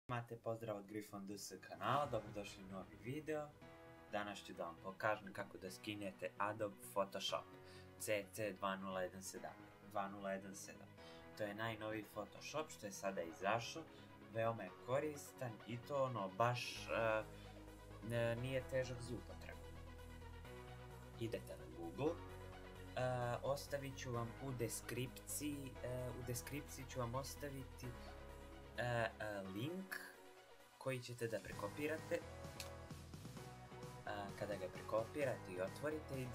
Imate pozdrav od Grifon DS kanala, dobrodošli u novi video. Danas ću da vam pokažem kako da skinete Adobe Photoshop CC2017. To je najnoviji Photoshop što je sada izašao, veoma je koristan i to baš nije težak za upotrebu. Idete na Google, ostavit ću vam u deskripciji ću vam ostaviti link koji ćete da prekopirate. Kada ga prekopirate i otvorite,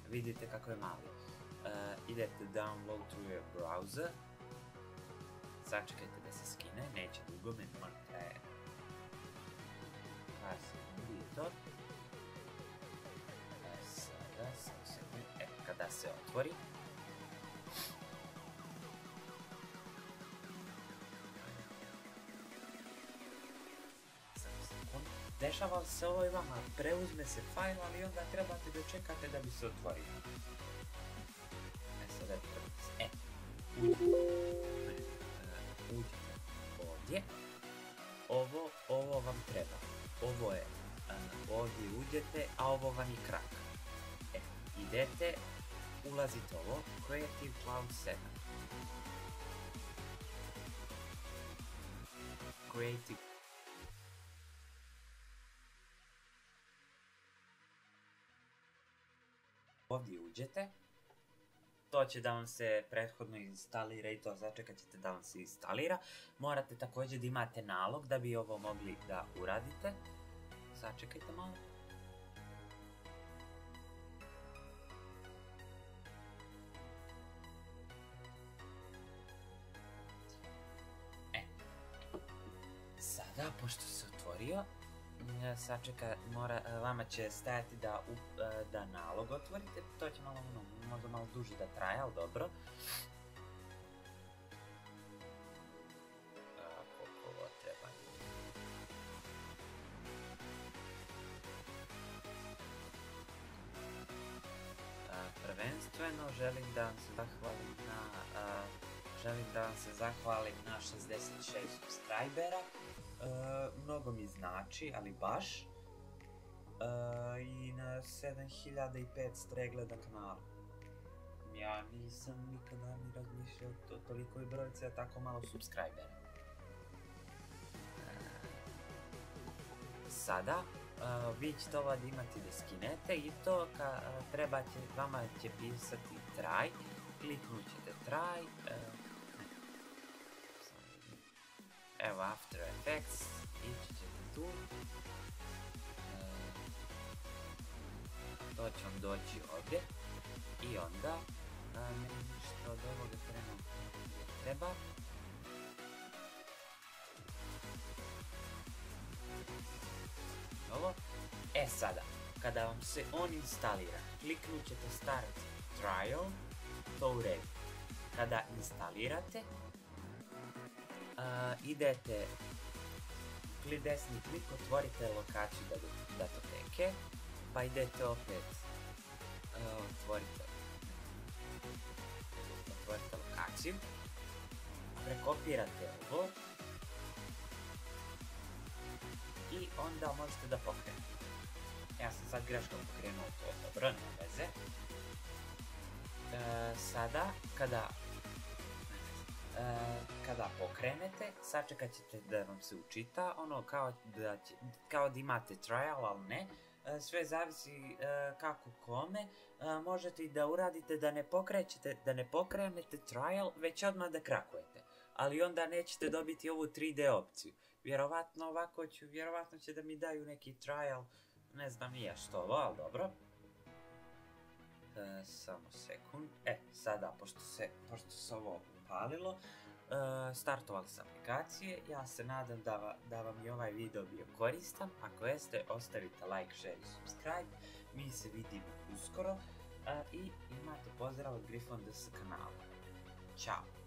vidite kako je mali. Idete download to your browser, sačekajte da se skine, neće dugo, možda traje par sekundi i to. Sada, samo sekundi, kada se otvori, dešava se ovo i vama, preuzme se fajl, ali onda trebate da čekate da bi se otvorio. Sada trebate uđite ovdje, ovo vam treba, ovo je, ovdje uđete, a ovo vam je krak. Idete, ulazite ovo, Creative Cloud 7. Ovdje uđete, to će da vam se prethodno instalira i to začekat ćete da vam se instalira. Morate također da imate nalog da bi ovo mogli da uradite. Sačekajte malo. Sada, pošto se otvorio, vama će stajati da nalog otvorite, to će možda malo duže da traje, ali dobro. Koliko ovo treba. Prvenstveno želim da vam se zahvalim na 66 subscribera. Mnogo mi znači, ali baš, i na 7500 pregleda kanala. Ja nisam nikada ni razmišljao o tolikoj brojci, a tako malo subscribera. Sada vi ćete ovo da imate da skinete i to vama će pisati try, kliknut ćete try, evo After Effects, ići ćete tu, to će vam doći ovdje i onda meni ništa od ovoga trenutno ne treba. Ovo. Sada, kada vam se on instalira, kliknut ćete Start Trial, to u redu. Kada instalirate, idete, desni klik, otvorite lokaciju datoteke, pa idete opet, otvorite lokaciju, prekopirate ovo i onda možete da pokrenete. Ja sam sad greškom pokrenuo to, dobro, nema veze. Sada, kada pokrenete, sačekat ćete da vam se učita, kao da imate trial, ali ne. Sve zavisi kako kome, možete i da uradite da ne pokrenete trial, već odmah da krakujete. Ali onda nećete dobiti ovu 3D opciju. Vjerovatno će da mi daju neki trial, ne znam nije što ovo, ali dobro. Samo sekund. Sada, pošto se ovo upalilo, startovali s aplikacije, ja se nadam da vam je ovaj video bio koristan. Ako jeste, ostavite like, share i subscribe. Mi se vidimo uskoro i imate pozdrav od Grifon DS kanala. Ćao!